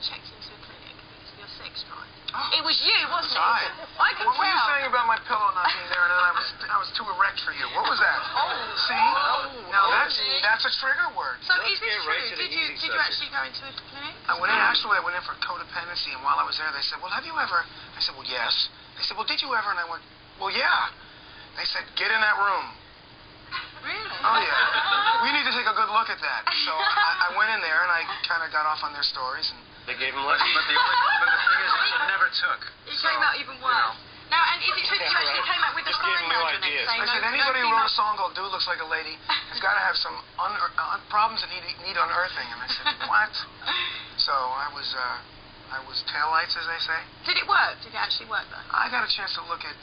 checked into a clinic because of your sex drive. Oh, it was you, wasn't it? I can what tell. were you saying about my pillow not being there and then I was too erect for you? What was that? See? Now that's a trigger word. So is this true? Did you actually go into a clinic? I went in for codependency, and while I was there, they said, well, have you ever? I said, well, yes. They said, well, did you ever? And I went, well, yeah. They said, get in that room. Really? Oh, yeah. We need to take a good look at that. So I went in there, and I kind of got off on their stories. And they gave him less, but the thing is, it never took. It came out even worse. Now, and is it true that you actually came up with the sign round next day? I said, anybody who wrote a song called Dude Looks Like a Lady has got to have some problems that need unearthing. And I said, what? So I was taillights, as they say. Did it work? Did it actually work, though? I got a chance to look at,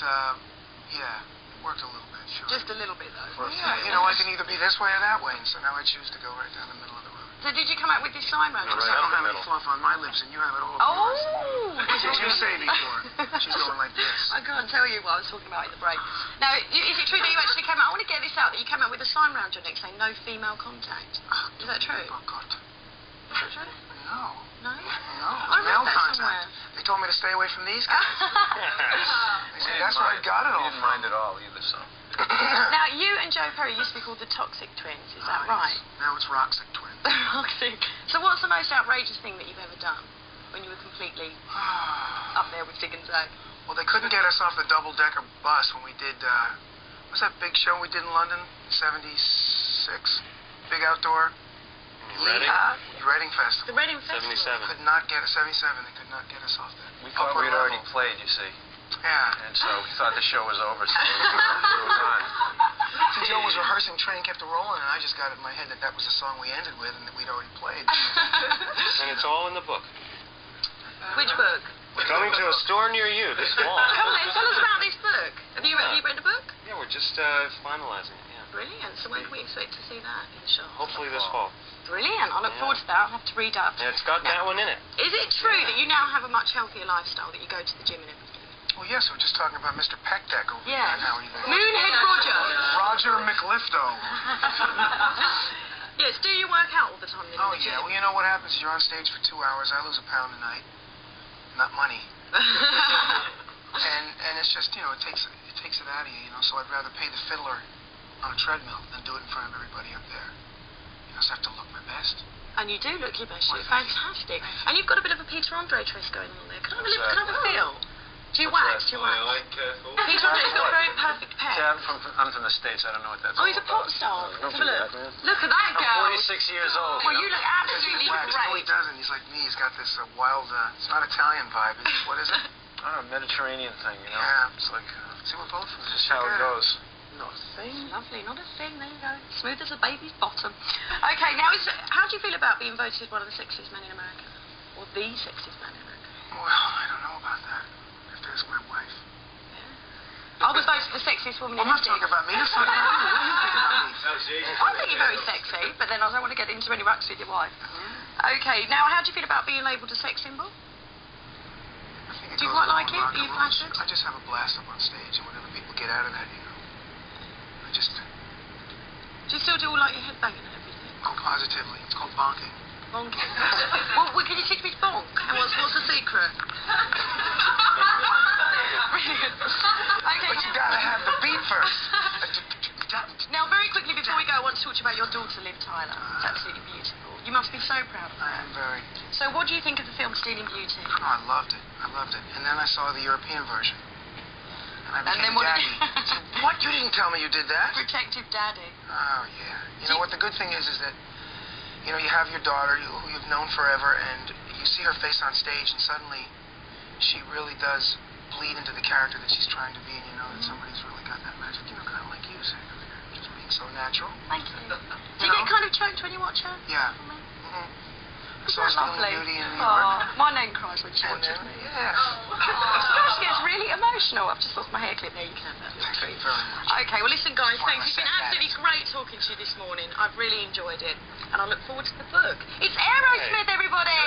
yeah, it worked a little bit, sure. Just a little bit, though? Yeah, you know, I can either be this way or that way, and so now I choose to go right down the middle of the road. So did you come out with this sign round? I don't have any fluff on my lips, and you have it all over yours. What did you say before? She's going like this. I can't tell you what I was talking about in the break. Now, is it true that you actually came out? I want to get this out, that you came out with a sign round your neck saying no female contact. Is that true? Oh, God. Is that true? No. No? No. I read that contact. somewhere. They told me to stay away from these guys. They said that's where I got it all from. We didn't mind at all either, so. Now, you and Joe Perry used to be called the Toxic Twins, is that right? Now it's Roxic Twins. Roxic. So what's the most outrageous thing that you've ever done when you were completely up there with Dig and Zag? Well, they couldn't get us off the double-decker bus when we did, what's that big show we did in London? 76? Big outdoor? Reading Festival. The Reading Festival. 77. Could not get us, 77, they could not get us off that. We thought we'd already played, you see. Yeah. And so we thought the show was over, so it was on. See, Joe was rehearsing Train Kept a Rolling, and I just got it in my head that that was the song we ended with and that we'd already played. And it's all in the book. Which book? Coming to a store near you this fall. Come on, tell us about this book. Have you read the book? Yeah, we're just finalizing it, yeah. Brilliant. So when can we expect to see that in shop? Hopefully this fall. Brilliant. I look forward to that. I'll have to read up. Yeah, it's got that one in it. Is it true that you now have a much healthier lifestyle, that you go to the gym and everything? Well, yes, we're just talking about Mr. Peckdeck over there. How he Moonhead Roger. Roger McLifto. Yes, do you work out all the time in the gym? Yeah. Well, you know what happens is you're on stage for 2 hours. I lose £1 a night. Not money. and it's just, you know, it takes it out of you, you know, so I'd rather pay the fiddler on a treadmill than do it in front of everybody up there. You know, so I have to look my best. And you do look your best. You're fantastic. And you've got a bit of a Peter Andre twist going on there. Can I have a feel? Do you wax? Do you wax? Peter Andre's got a very perfect pet. Yeah, I'm from the States. I don't know what that's Oh, he's a pop star. Let's have a look. Look at that I'm girl. 46 years old. Well, you look absolutely great. No, he doesn't. He's like me. He's got this wild, it's not Italian vibe. What is it? I don't know, Mediterranean thing, you know? Yeah, it's like, see, we're both from this. Just how it goes. Not a thing. Lovely, not a thing. There you go. Smooth as a baby's bottom. Okay, now, how do you feel about being voted one of the sexiest men in America? Or the sexiest man in America? Well, I don't know about that. You have to ask my wife. Yeah. I was voted the sexiest woman in I'm not talking about me. Let's talk about you. What do you think about me? I think you're very sexy, but then I don't want to get into any rucks with your wife. Okay, now, how do you feel about being labelled a sex symbol? Do you quite like it? Are you flattered? I just have a blast up on stage, and whenever people get out of that, you know, I just... Do you still do all like your headbanging and everything? Oh, positively. It's called bonking. Bonking? Well, can you teach me to bonk? What's the secret? Brilliant. Okay, But you gotta have the beat first. Now, very quickly before we go, I want to talk to you about your daughter, Liv Tyler. It's absolutely beautiful. You must be so proud of her. I am very. So what do you think of the film Stealing Beauty? Oh, I loved it. I loved it. And then I saw the European version. And I became what daddy. What? You didn't tell me you did that? Protective daddy. Oh, yeah. You know what the good thing is that, you know, you have your daughter who you've known forever, and you see her face on stage, and suddenly she really does bleed into the character that she's trying to be, and you know that somebody's really got that magic, you know, kind of like you, saying, just being so natural. Thank you. Do you get kind of choked when you watch her? Yeah. So Isn't that lovely? Beauty in New York. My name cries when she watches me. Yeah. She gets really emotional. I've just lost my hair clip there. You can have that. Thank you very much. Okay, well listen guys, thanks. It's been absolutely great talking to you this morning. I've really enjoyed it. And I look forward to the book. It's Aerosmith, everybody!